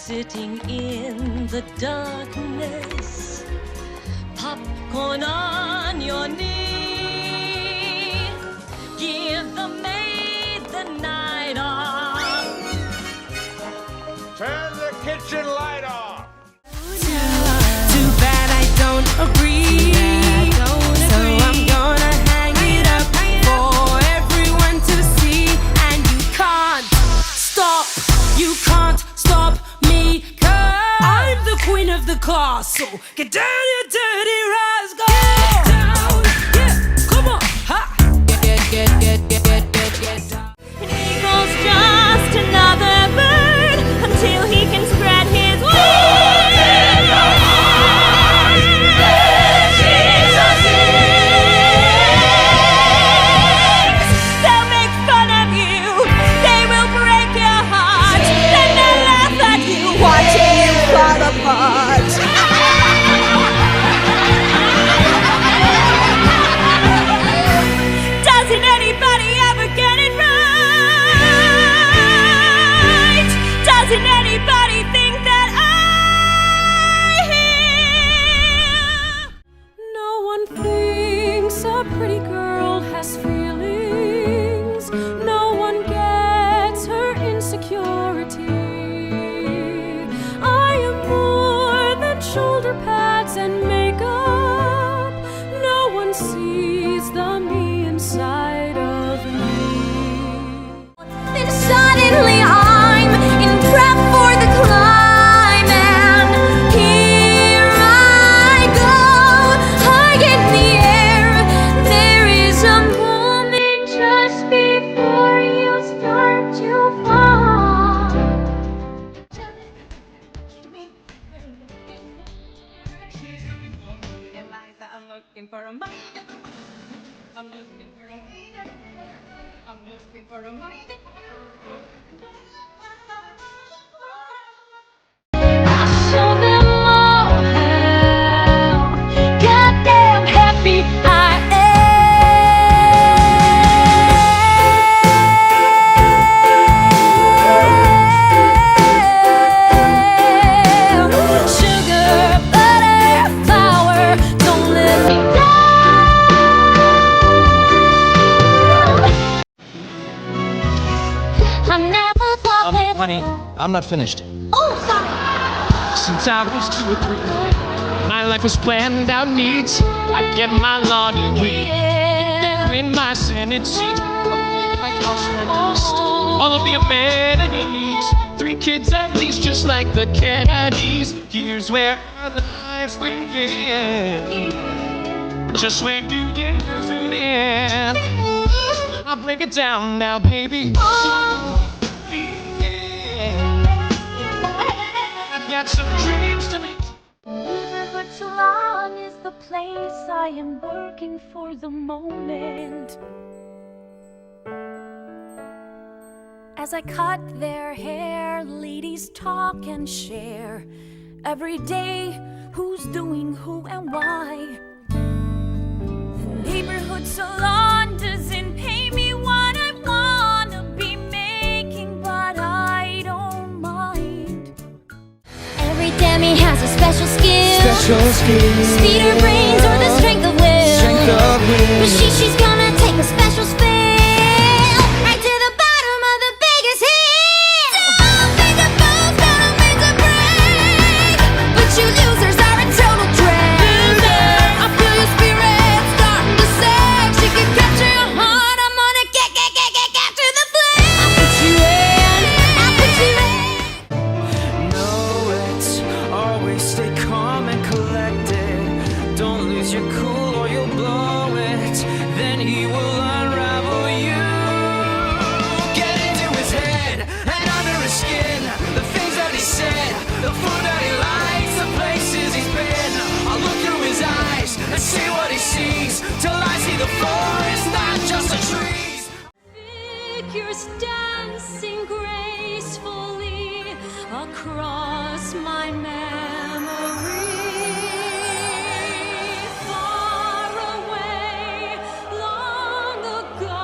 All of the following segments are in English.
sitting in the darkness, popcorn on your knee. Give the maid the night off. Turn the kitchen light off. Too bad I don't agree. So I'm gonna hang it up for everyone to see. And you can't stop me, 'cause I'm the queen of the castle. Get down, you dirty rascal. Get down, yeah, come on, ha. Get down. An eagle's just another bird until he can spread his wings. They'll make fun of you. They will break your heart. Then they'll laugh at you, watching you fall apart. Doesn't anybody ever get it right? Doesn't anybody think that I hear? No one thinks a pretty girl has feelings. No one gets her insecurity. I am more than shoulder pads and makeup. No one sees the me inside of me. Then suddenly I'm in prep for the climb, and here I go, high in the air. There is a moment just before you start to fall. I'm looking for a mic. I'm looking for a mic. I'm looking for a mic. Show them all how goddamn happy I am. Sugar, butter, flour, don't let me down. I'm never talking. Honey, I'm not finished. Oh, sorry. Since I was 2 or 3, my life was planned out neat. I'd get my law degree, in my Senate seat, my cost all of the amenities. 3 kids at least, just like the Kennedys. Here's where the life begins. Just where do you fit in? I'll break it down now, baby. I've got some dreams to make. Neighborhood salon is the place I am working for the moment. As I cut their hair, ladies talk and share every day who's doing who and why. The neighborhood salon doesn't pay me what I wanna be making, but I don't mind. Every Demi has a special skill. Speed or brains or the strength of will. But she's gonna take a special spill right to the bottom of the biggest hill. Don't think the ball's gonna make a break, but you losers are a total drag. I feel your spirit starting to sag. She can capture your heart. I'm gonna get to the flame. I'll put you in. I'll put you in. Know it, always stay calm and collected. Don't lose your cool or you'll blow it. Then he will unravel you. Get into his head and under his skin. The things that he said, the food that he likes, the places he's been. I'll look through his eyes and see what he sees, till I see the forest, not just the trees. Figures dancing gracefully across my memory. Far away, long ago,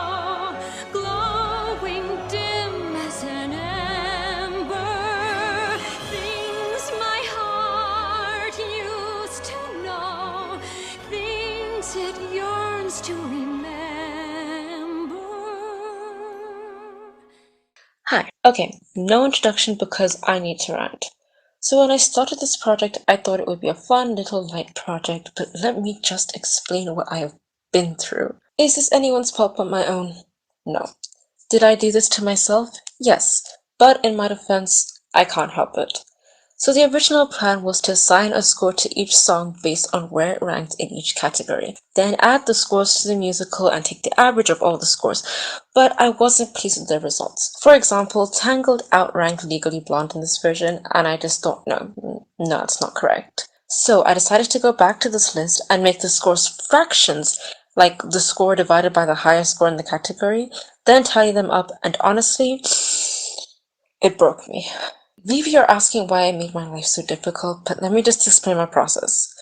glowing dim as an ember. Things Hi. Okay, no introduction because I need to rant. So when I started this project, I thought it would be a fun little light project, but let me just explain what I have been through. Is this anyone's fault but my own? No. Did I do this to myself? Yes, but in my defense, I can't help it. So the original plan was to assign a score to each song based on where it ranked in each category, then add the scores to the musical and take the average of all the scores, but I wasn't pleased with the results. For example, Tangled outranked Legally Blonde in this version, and I just thought, no, it's not correct. So I decided to go back to this list and make the scores fractions, like the score divided by the highest score in the category, then tally them up, and honestly, it broke me. Maybe you're asking why I made my life so difficult, but let me just explain my process.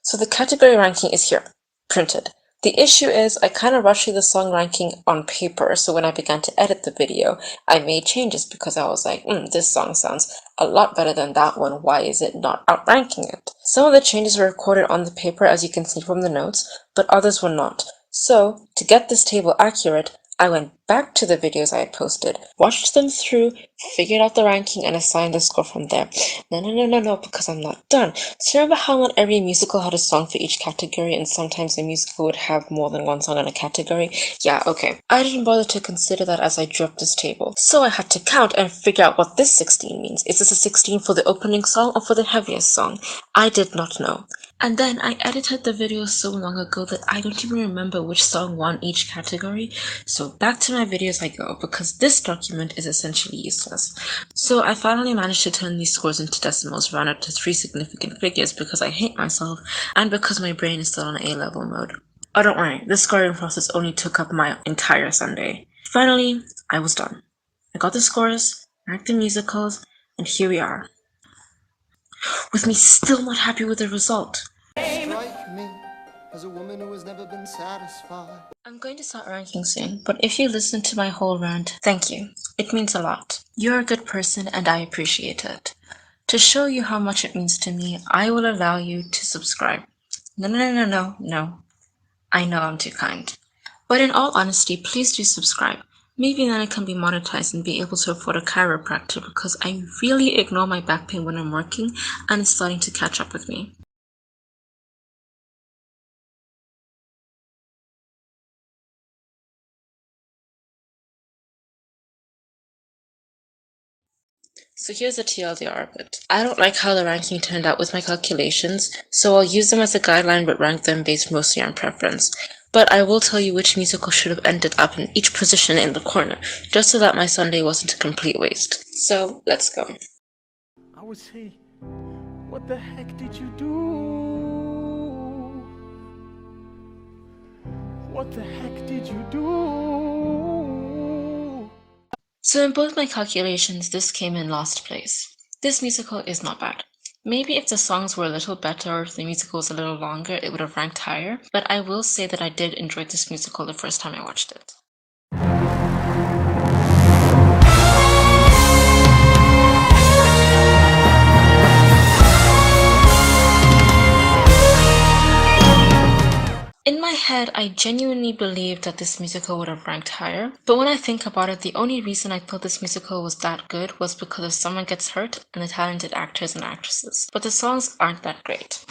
So the category ranking is here, printed. The issue is I kind of rushed through the song ranking on paper, so when I began to edit the video, I made changes because I was like, this song sounds a lot better than that one, why is it not outranking it? Some of the changes were recorded on the paper as you can see from the notes, but others were not. So, to get this table accurate, I went back to the videos I had posted, watched them through, figured out the ranking, and assigned the score from there. No, because I'm not done. So remember how not every musical had a song for each category, and sometimes a musical would have more than one song in a category? Yeah, okay. I didn't bother to consider that as I drew up this table. So I had to count and figure out what this 16 means. Is this a 16 for the opening song or for the heaviest song? I did not know. And then I edited the video so long ago that I don't even remember which song won each category. So back to my videos I go, because this document is essentially useless. So I finally managed to turn these scores into decimals, round up to 3 significant figures because I hate myself and because my brain is still on A-level mode. Oh, don't worry, this scoring process only took up my entire Sunday. Finally, I was done. I got the scores, ranked the musicals, and here we are. With me still not happy with the result. Strike me as a woman who has never been satisfied. I'm going to start ranking soon, but if you listen to my whole rant, thank you. It means a lot. You're a good person and I appreciate it. To show you how much it means to me, I will allow you to subscribe. No. I know I'm too kind. But in all honesty, please do subscribe. Maybe then I can be monetized and be able to afford a chiropractor because I really ignore my back pain when I'm working and it's starting to catch up with me. So here's a TLDR of it. I don't like how the ranking turned out with my calculations, so I'll use them as a guideline but rank them based mostly on preference. But I will tell you which musical should have ended up in each position in the corner, just so that my Sunday wasn't a complete waste. So, let's go. I would say, what the heck did you do? What the heck did you do? So in both my calculations, this came in last place. This musical is not bad. Maybe if the songs were a little better or if the musical was a little longer, it would have ranked higher, but I will say that I did enjoy this musical the first time I watched it. In my head, I genuinely believed that this musical would have ranked higher, but when I think about it, the only reason I thought this musical was that good was because if someone gets hurt and the talented actors and actresses, but the songs aren't that great.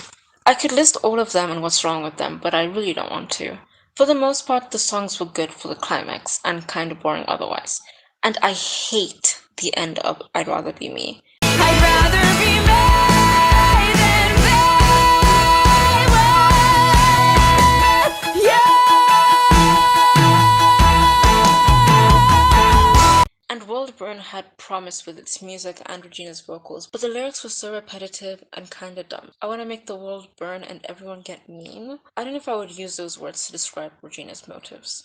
I could list all of them and what's wrong with them, but I really don't want to. For the most part, the songs were good for the climax and kind of boring otherwise. And I hate the end of I'd Rather Be Me. I'd rather be me than be with you. And World Burn had promise with its music and Regina's vocals, but the lyrics were so repetitive and kinda dumb. I wanna make the world burn and everyone get mean. I don't know if I would use those words to describe Regina's motives.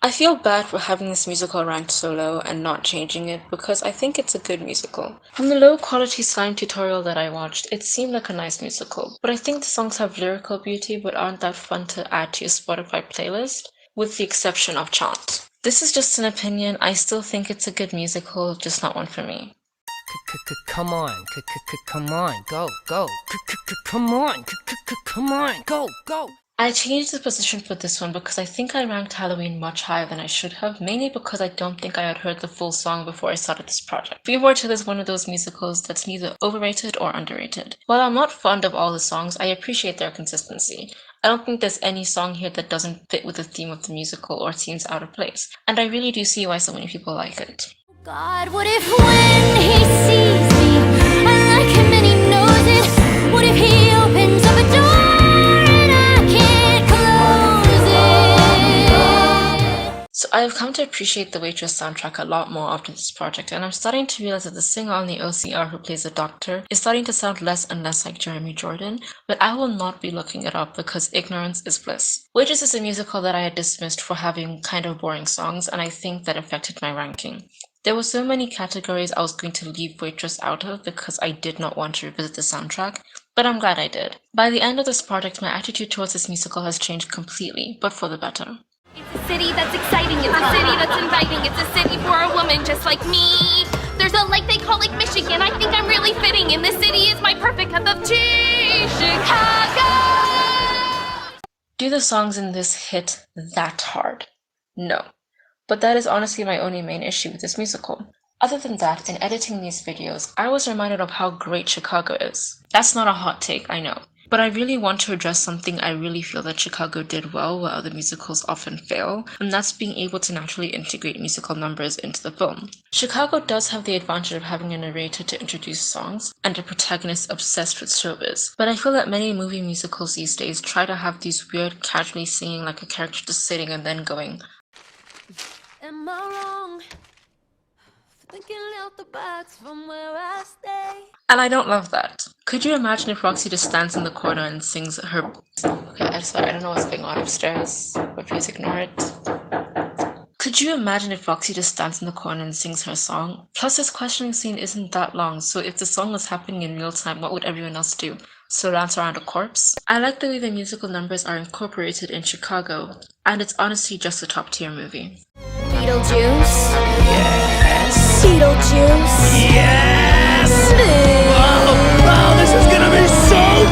I feel bad for having this musical ranked so low and not changing it because I think it's a good musical. From the low quality slime tutorial that I watched, it seemed like a nice musical, but I think the songs have lyrical beauty but aren't that fun to add to your Spotify playlist, with the exception of Chant. This is just an opinion, I still think it's a good musical, just not one for me. Come on, come on, go. Come on, come on, go. I changed the position for this one because I think I ranked Halloween much higher than I should have, mainly because I don't think I had heard the full song before I started this project. Free Boy Chill is one of those musicals that's neither overrated or underrated. While I'm not fond of all the songs, I appreciate their consistency. I don't think there's any song here that doesn't fit with the theme of the musical or seems out of place, and I really do see why so many people like it. God, what if when he sees me, I like him and he knows it? What if he opens up a door and I can't close it? So I have come to appreciate the Waitress soundtrack a lot more after this project, and I'm starting to realize that the singer on the OCR who plays the Doctor is starting to sound less and less like Jeremy Jordan, but I will not be looking it up because ignorance is bliss. Waitress is a musical that I had dismissed for having kind of boring songs, and I think that affected my ranking. There were so many categories I was going to leave Waitress out of because I did not want to revisit the soundtrack, but I'm glad I did. By the end of this project, my attitude towards this musical has changed completely, but for the better. It's a city that's exciting, it's a city that's inviting, it's a city for a woman just like me. There's a lake they call Lake Michigan, I think I'm really fitting in. This city is my perfect cup of tea, Chicago! Do the songs in this hit that hard? No. But that is honestly my only main issue with this musical. Other than that, in editing these videos, I was reminded of how great Chicago is. That's not a hot take, I know. But I really want to address something I really feel that Chicago did well where other musicals often fail, and that's being able to naturally integrate musical numbers into the film. Chicago does have the advantage of having a narrator to introduce songs, and a protagonist obsessed with showbiz, but I feel that many movie musicals these days try to have these weird casually singing like a character just sitting and then going, Am I wrong for thinking out the box from where I stay? and I don't love that. Could you imagine if Roxy just stands in the corner and sings her... Okay, I'm sorry, I don't know what's going on upstairs, but please ignore it. Could you imagine if Roxy just stands in the corner and sings her song? Plus, this questioning scene isn't that long, so if the song was happening in real time, what would everyone else do? So dance around a corpse? I like the way the musical numbers are incorporated in Chicago, and it's honestly just a top-tier movie. Beetlejuice? Yes! Beetlejuice? Yes! Wow, this is gonna be so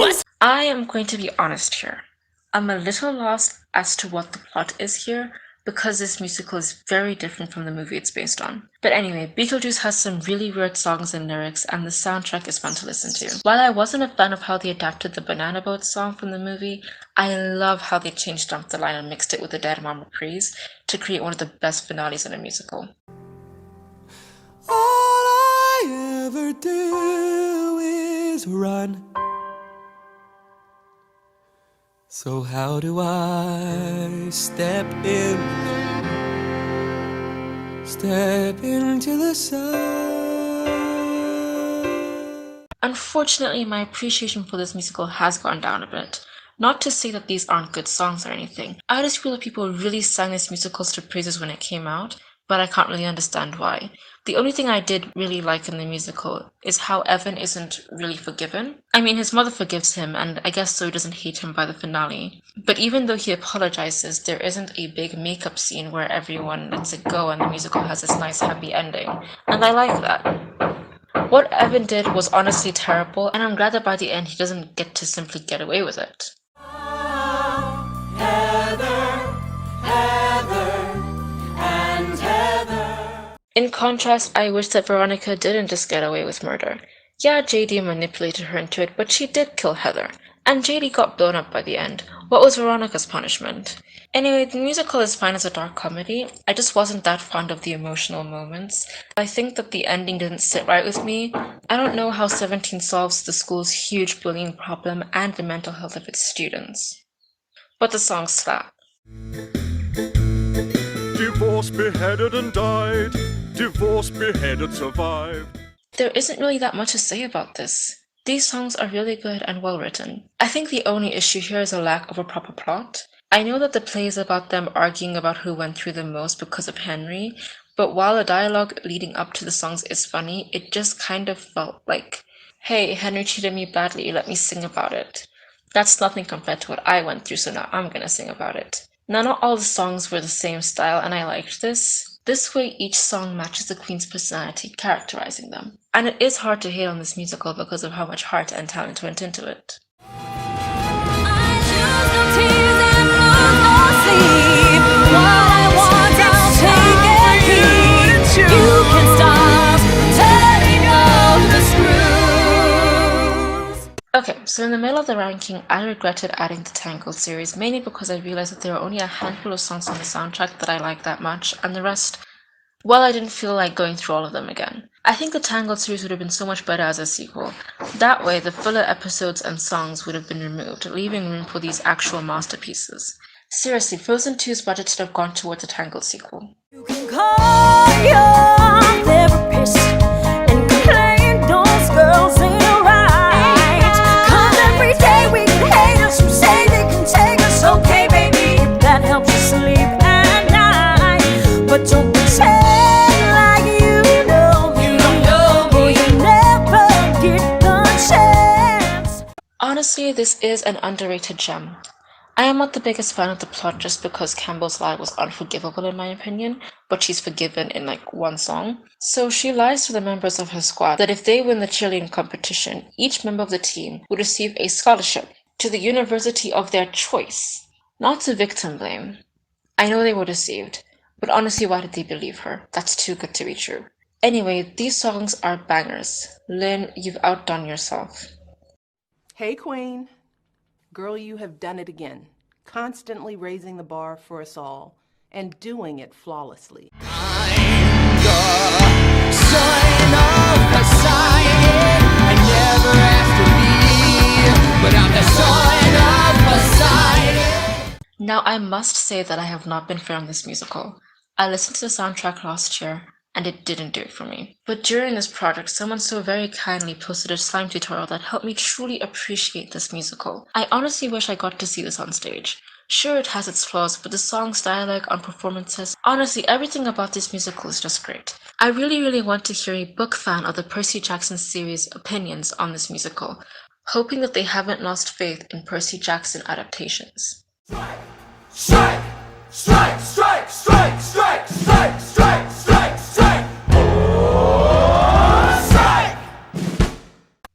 good! I am going to be honest here. I'm a little lost as to what the plot is here, because this musical is very different from the movie it's based on. But anyway, Beetlejuice has some really weird songs and lyrics, and the soundtrack is fun to listen to. While I wasn't a fan of how they adapted the Banana Boat song from the movie, I love how they changed Dump the Line and mixed it with the Dead Mom reprise to create one of the best finales in a musical. All I ever do is run. So how do I step into the sun? Unfortunately, my appreciation for this musical has gone down a bit. Not to say that these aren't good songs or anything. I just feel that people really sang this musical to praises when it came out, but I can't really understand why. The only thing I did really like in the musical is how Evan isn't really forgiven. I mean, his mother forgives him, and I guess so he doesn't hate him by the finale. But even though he apologizes, there isn't a big makeup scene where everyone lets it go and the musical has this nice happy ending. And I like that. What Evan did was honestly terrible, and I'm glad that by the end he doesn't get to simply get away with it. In contrast, I wish that Veronica didn't just get away with murder. Yeah, JD manipulated her into it, but she did kill Heather. And JD got blown up by the end. What was Veronica's punishment? Anyway, the musical is fine as a dark comedy. I just wasn't that fond of the emotional moments. I think that the ending didn't sit right with me. I don't know how 17 solves the school's huge bullying problem and the mental health of its students. But the songs slap. Divorced, beheaded and died. Divorced, beheaded, survived. There isn't really that much to say about this. These songs are really good and well written. I think the only issue here is a lack of a proper plot. I know that the play is about them arguing about who went through the most because of Henry, but while the dialogue leading up to the songs is funny, it just kind of felt like, hey, Henry treated me badly, let me sing about it. That's nothing compared to what I went through, so now I'm gonna sing about it. Now, not all the songs were the same style, and I liked this. This way, each song matches the queen's personality, characterizing them. And it is hard to hate on this musical because of how much heart and talent went into it. Okay, so in the middle of the ranking, I regretted adding the Tangled series, mainly because I realized that there are only a handful of songs on the soundtrack that I like that much, and the rest, well, I didn't feel like going through all of them again. I think the Tangled series would have been so much better as a sequel. That way, the filler episodes and songs would have been removed, leaving room for these actual masterpieces. Seriously, Frozen 2's budget should have gone towards a Tangled sequel. You can call your therapist and complain those girls ain't right. 'Cause every day we get haters who say they can take us. Okay, baby, if that helps you sleep at night. But don't pretend like you know, or you never get the chance. Honestly, this is an underrated gem. I am not the biggest fan of the plot just because Campbell's lie was unforgivable in my opinion, but she's forgiven in like one song. So she lies to the members of her squad that if they win the cheerleading competition, each member of the team would receive a scholarship to the university of their choice. Not to victim blame. I know they were deceived, but honestly, why did they believe her? That's too good to be true. Anyway, these songs are bangers. Lynn, you've outdone yourself. Hey, Queen. Girl, you have done it again, constantly raising the bar for us all and doing it flawlessly. Now, I must say that I have not been fair on this musical. I listened to the soundtrack last year, and it didn't do it for me. But during this project, someone so very kindly posted a slime tutorial that helped me truly appreciate this musical. I honestly wish I got to see this on stage. Sure, it has its flaws, but the songs, dialogue, and performances, honestly, everything about this musical is just great. I really want to hear a book fan of the Percy Jackson series opinions on this musical, hoping that they haven't lost faith in Percy Jackson adaptations. Strike! Strike! Strike! Strike! Strike! Strike! Strike! Strike! Strike! Oh, strike!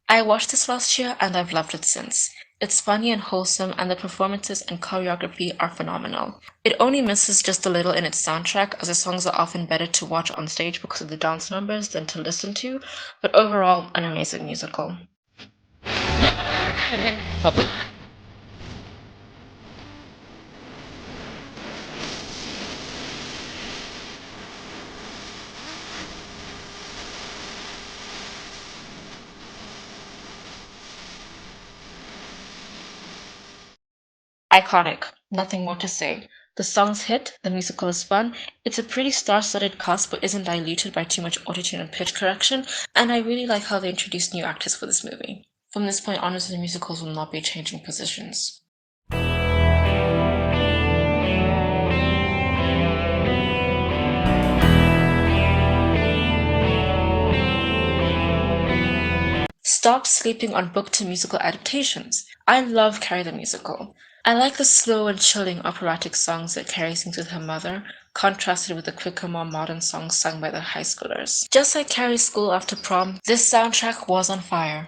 I watched this last year and I've loved it since. It's funny and wholesome, and the performances and choreography are phenomenal. It only misses just a little in its soundtrack, as the songs are often better to watch on stage because of the dance numbers than to listen to, but overall, an amazing musical. Iconic. Nothing more to say. The songs hit, the musical is fun, it's a pretty star-studded cast but isn't diluted by too much autotune and pitch correction, and I really like how they introduced new actors for this movie. From this point honestly, the musicals will not be changing positions. Stop sleeping on book to musical adaptations. I love Carrie the Musical. I like the slow and chilling operatic songs that Carrie sings with her mother, contrasted with the quicker, more modern songs sung by the high schoolers. Just like Carrie's School After Prom, this soundtrack was on fire.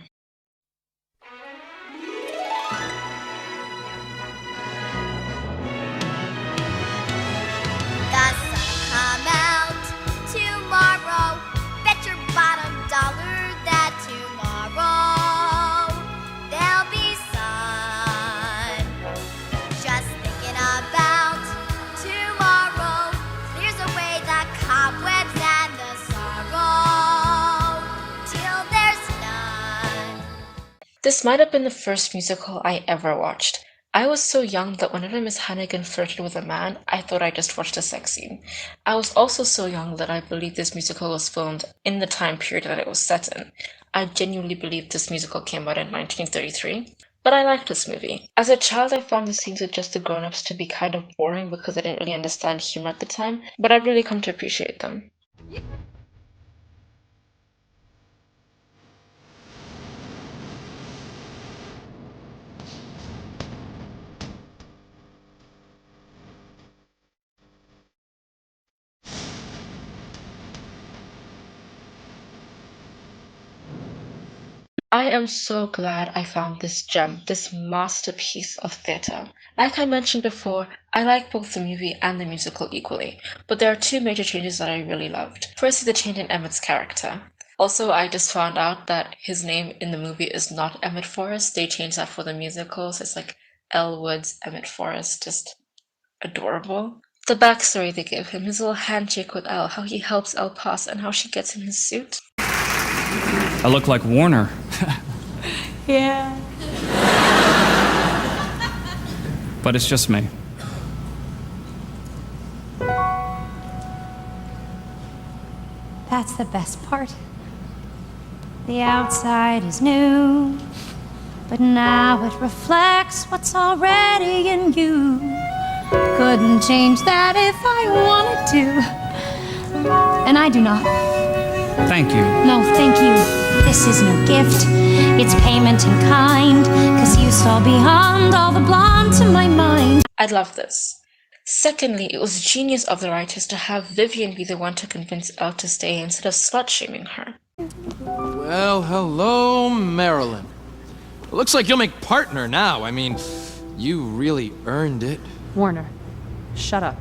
The sun'll come out tomorrow. Bet your bottom dollar that tomorrow there'll be sun. Just thinking about tomorrow clears away the cobwebs and the sorrow till there's none. This might have been the first musical I ever watched. I was so young that whenever Miss Hannigan flirted with a man, I thought I just watched a sex scene. I was also so young that I believed this musical was filmed in the time period that it was set in. I genuinely believed this musical came out in 1933. But I liked this movie. As a child, I found the scenes with just the grown-ups to be kind of boring because I didn't really understand humor at the time, but I've really come to appreciate them. I am so glad I found this gem, this masterpiece of theatre. Like I mentioned before, I like both the movie and the musical equally, but there are two major changes that I really loved. First is the change in Emmett's character. Also, I just found out that his name in the movie is not Emmett Forrest. They changed that for the musical, so it's like Elle Woods, Emmett Forrest, just adorable. The backstory they give him, his little handshake with Elle, how he helps Elle pass, and how she gets him his suit. I look like Warner. Yeah. But it's just me. That's the best part. The outside is new, but now it reflects what's already in you. Couldn't change that if I wanted to, and I do not. Thank you. No, thank you. This is no gift, it's payment in kind, 'cause you saw beyond all the blonde to my mind. I love this. Secondly, it was genius of the writers to have Vivian be the one to convince Elle to stay instead of slut-shaming her. Well, hello, Marilyn. It looks like you'll make partner now. I mean, you really earned it. Warner, shut up.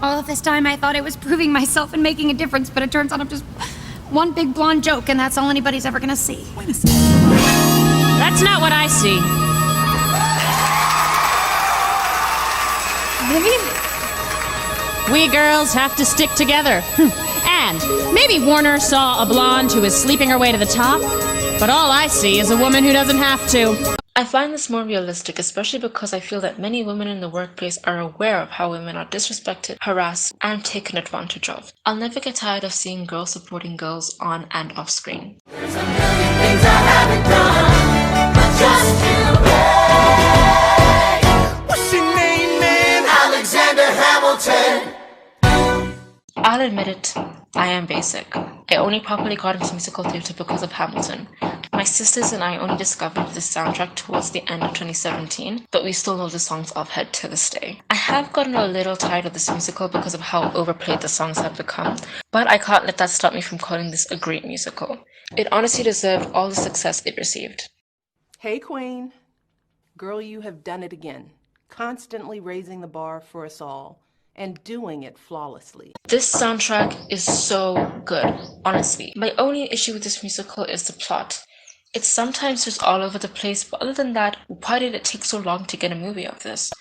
All of this time I thought I was proving myself and making a difference, but it turns out I'm just one big blonde joke, and that's all anybody's ever gonna see. Wait a second. That's not what I see. Vivian? We girls have to stick together. And maybe Warner saw a blonde who is sleeping her way to the top, but all I see is a woman who doesn't have to. I find this more realistic, especially because I feel that many women in the workplace are aware of how women are disrespected, harassed, and taken advantage of. I'll never get tired of seeing girls supporting girls on and off screen. There's a million things I haven't done, but just you wait. What's your name, man? Alexander Hamilton. I'll admit it, I am basic. I only properly got into musical theatre because of Hamilton. My sisters and I only discovered this soundtrack towards the end of 2017, but we still know the songs off head to this day. I have gotten a little tired of this musical because of how overplayed the songs have become, but I can't let that stop me from calling this a great musical. It honestly deserved all the success it received. Hey, Queen. Girl, you have done it again. Constantly raising the bar for us all, and doing it flawlessly. This soundtrack is so good, honestly. My only issue with this musical is the plot. It's sometimes just all over the place, but other than that, why did it take so long to get a movie of this?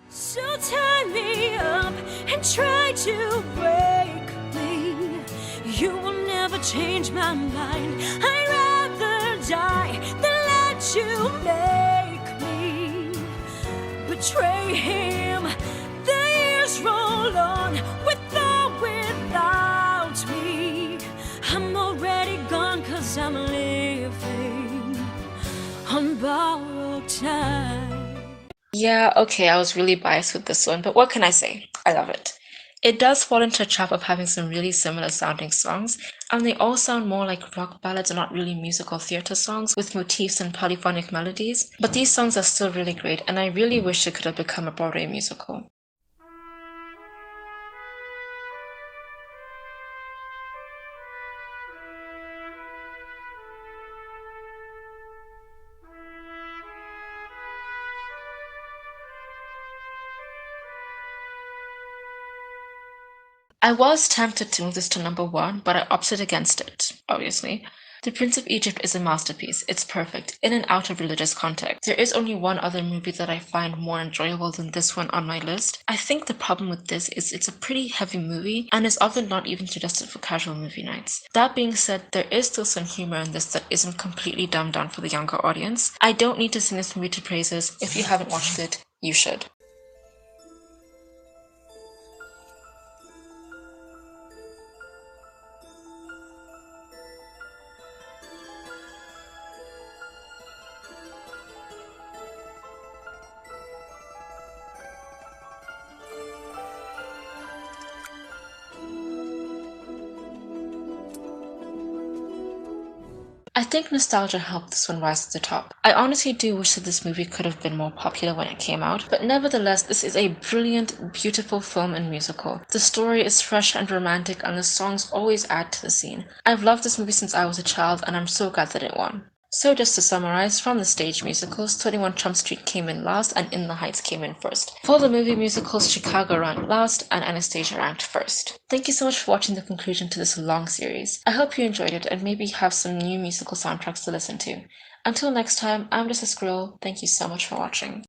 So tie me up and try to break me. You will never change my mind. I'd rather die than let you make me betray him. The years roll on with or without me. I'm already gone 'cause I'm living on borrowed time. Yeah, okay, I was really biased with this one, but what can I say? I love it. It does fall into a trap of having some really similar sounding songs, and they all sound more like rock ballads and not really musical theatre songs with motifs and polyphonic melodies. But these songs are still really great, and I really wish it could have become a Broadway musical. I was tempted to move this to number 1, but I opted against it, obviously. The Prince of Egypt is a masterpiece. It's perfect, in and out of religious context. There is only one other movie that I find more enjoyable than this one on my list. I think the problem with this is it's a pretty heavy movie and is often not even suggested for casual movie nights. That being said, there is still some humor in this that isn't completely dumbed down for the younger audience. I don't need to sing this movie to praises. If you haven't watched it, you should. I think nostalgia helped this one rise to the top. I honestly do wish that this movie could have been more popular when it came out, but nevertheless, this is a brilliant, beautiful film and musical. The story is fresh and romantic, and the songs always add to the scene. I've loved this movie since I was a child, and I'm so glad that it won. So just to summarize, from the stage musicals, 21 Jump Street came in last and In the Heights came in first. For the movie musicals, Chicago ranked last and Anastasia ranked first. Thank you so much for watching the conclusion to this long series. I hope you enjoyed it and maybe have some new musical soundtracks to listen to. Until next time, I'm just a squirrel. Thank you so much for watching.